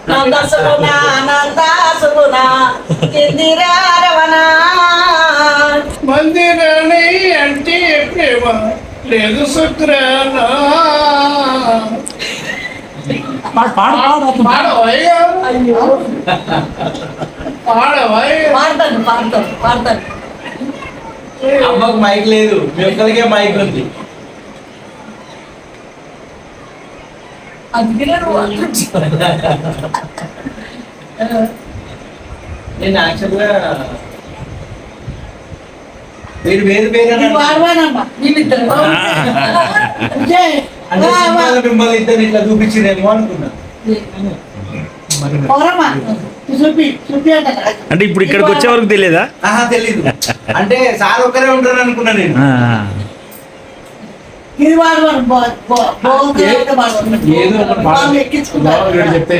నందసుగుణ నందాసుగుణ ఇందిరా రమణ మందిరాణి అంటే ప్రేమ లేదు శుక్రానా పాడవయ్యా పాడతాను పాడతాను పాడతాను అమ్మకు మైక్ లేదు మీ ఒక్కరికే మైక్ ఉంది. నేను యాక్చువల్గా మీరు వేరు వేరు అంటే మిమ్మల్ని ఇద్దరు ఇట్లా చూపించిరేమో అనుకున్నా. అంటే ఇప్పుడు ఇక్కడికి వచ్చే వరకు తెలియదా? తెలీదు అంటే సార్ ఒక్కరే ఉంటారు అనుకున్నా నేను. ఇది వాడు ఏదో ఒకటి చెప్తే